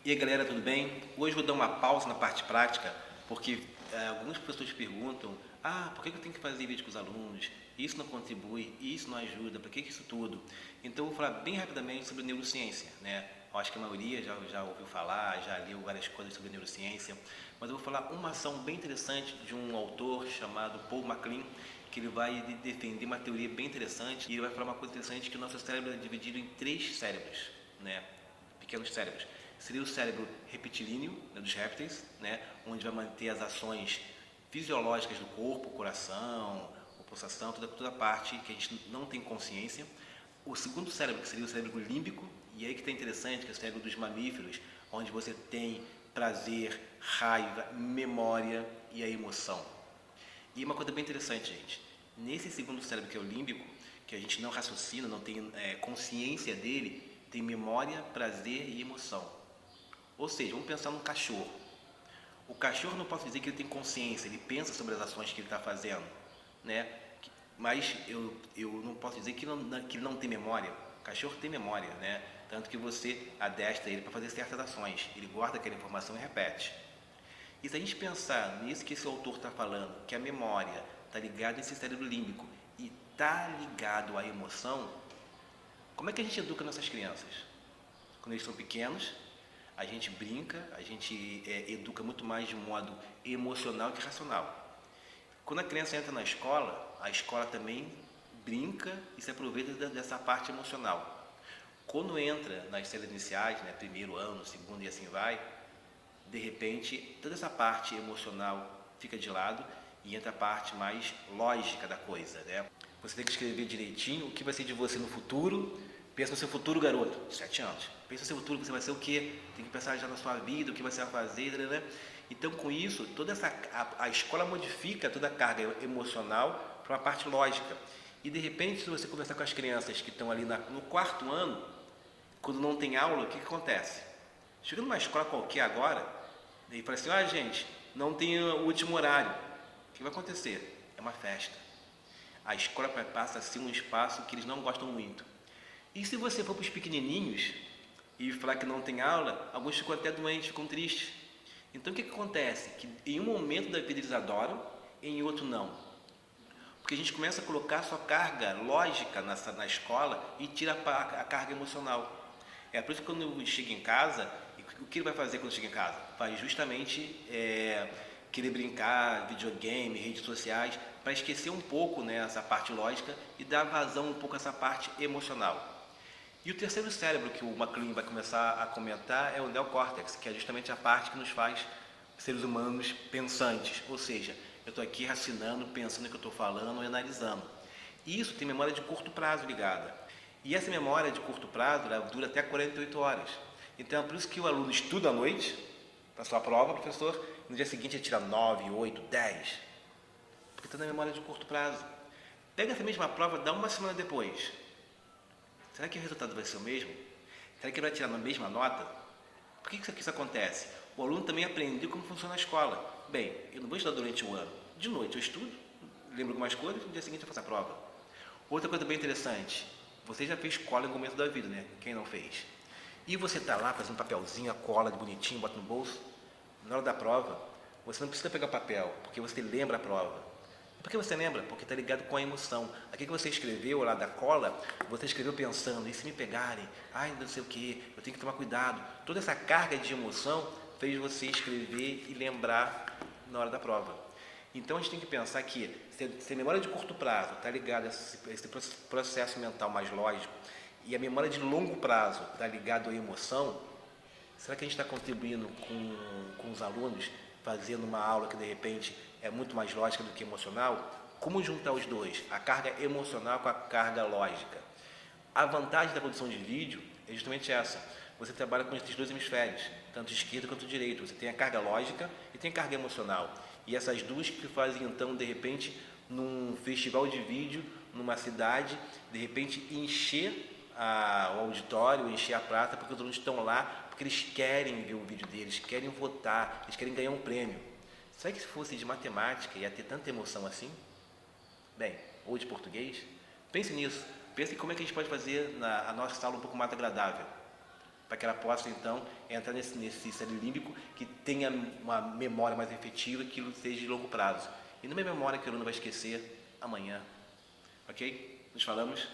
E aí galera, tudo bem? Hoje eu vou dar uma pausa na parte prática, porque algumas pessoas perguntam: por que eu tenho que fazer vídeo com os alunos? Isso não contribui, isso não ajuda, para que isso tudo? Então eu vou falar bem rapidamente sobre neurociência, né? Eu acho que a maioria já ouviu falar, já leu várias coisas sobre neurociência, mas eu vou falar uma ação bem interessante de um autor chamado Paul MacLean, que ele vai defender uma teoria bem interessante, e ele vai falar uma coisa interessante, que o nosso cérebro é dividido em três cérebros, né? Pequenos cérebros. Seria o cérebro retilíneo, né, dos répteis, né, onde vai manter as ações fisiológicas do corpo, coração, pulsação, toda a parte que a gente não tem consciência. O segundo cérebro, que seria o cérebro límbico, e aí que está interessante, que é o cérebro dos mamíferos, onde você tem prazer, raiva, memória e a emoção. E uma coisa bem interessante, gente, nesse segundo cérebro, que é o límbico, que a gente não raciocina, não tem consciência dele, tem memória, prazer e emoção. Ou seja, vamos pensar num cachorro. O cachorro, não posso dizer que ele tem consciência, ele pensa sobre as ações que ele está fazendo, né? Mas eu não posso dizer que ele não tem memória. O cachorro tem memória, né? Tanto que você adestra ele para fazer certas ações. Ele guarda aquela informação e repete. E se a gente pensar nisso que esse autor está falando, que a memória está ligada nesse cérebro límbico e está ligado à emoção, como é que a gente educa nossas crianças? Quando eles são pequenos, a gente brinca, a gente educa muito mais de modo emocional que racional. Quando a criança entra na escola, a escola também brinca e se aproveita dessa parte emocional. Quando entra nas séries iniciais, né, primeiro ano, segundo e assim vai, de repente toda essa parte emocional fica de lado e entra a parte mais lógica da coisa, né? Você tem que escrever direitinho o que vai ser de você no futuro. Pensa no seu futuro, garoto, 7 anos. Pensa no seu futuro, você vai ser o quê? Tem que pensar já na sua vida, o que você vai fazer, né? Então, com isso, a escola modifica toda a carga emocional para uma parte lógica. E, de repente, se você conversar com as crianças que estão ali no quarto ano, quando não tem aula, o que acontece? Chega numa escola qualquer agora, e fala assim: gente, não tem o último horário. O que vai acontecer? É uma festa. A escola passa a ser um espaço que eles não gostam muito. E se você for para os pequenininhos e falar que não tem aula, alguns ficam até doentes, ficam tristes. Então o que acontece? Que em um momento da vida eles adoram, em outro não. Porque a gente começa a colocar sua carga lógica na escola e tira a carga emocional. É por isso que quando chega em casa, o que ele vai fazer quando chega em casa? Vai justamente querer brincar, videogame, redes sociais, para esquecer um pouco, né, essa parte lógica e dar vazão um pouco a essa parte emocional. E o terceiro cérebro que o MacLean vai começar a comentar é o neocórtex, que é justamente a parte que nos faz seres humanos pensantes. Ou seja, eu estou aqui raciocinando, pensando no que eu estou falando e analisando. E isso tem memória de curto prazo ligada. E essa memória de curto prazo dura até 48 horas. Então é por isso que o aluno estuda à noite, para sua prova, professor, e no dia seguinte ele tira 9, 8, 10. Porque está na memória de curto prazo. Pega essa mesma prova, dá uma semana depois. Será que o resultado vai ser o mesmo? Será que ele vai tirar a mesma nota? Por que isso acontece? O aluno também aprendeu como funciona a escola. Bem, eu não vou estudar durante um ano. De noite eu estudo, lembro algumas coisas, no dia seguinte eu faço a prova. Outra coisa bem interessante, você já fez escola em algum momento da vida, né? Quem não fez? E você está lá fazendo papelzinho, a cola de bonitinho, bota no bolso. Na hora da prova, você não precisa pegar papel, porque você lembra a prova. Por que você lembra? Porque está ligado com a emoção. Aqui que você escreveu lá da cola, você escreveu pensando: e se me pegarem? Ai, não sei o que, eu tenho que tomar cuidado. Toda essa carga de emoção fez você escrever e lembrar na hora da prova. Então a gente tem que pensar que se a memória de curto prazo está ligada a esse processo mental mais lógico e a memória de longo prazo está ligada à emoção, será que a gente está contribuindo com os alunos, fazendo uma aula que de repente é muito mais lógica do que emocional? Como juntar os dois, a carga emocional com a carga lógica? A vantagem da produção de vídeo é justamente essa: você trabalha com esses dois hemisférios, tanto esquerdo quanto direito. Você tem a carga lógica e tem a carga emocional. E essas duas que fazem, então, de repente, num festival de vídeo, numa cidade, de repente encher o auditório, encher a prata, porque os alunos estão lá, porque eles querem ver o vídeo deles, querem votar, eles querem ganhar um prêmio. Será que se fosse de matemática ia ter tanta emoção assim? Bem, ou de português? Pense nisso. Pense em como é que a gente pode fazer a nossa aula um pouco mais agradável. para que ela possa, então, entrar nesse estado límbico, que tenha uma memória mais efetiva, que aquilo seja de longo prazo. E não é memória que o aluno vai esquecer amanhã. Ok? Nos falamos.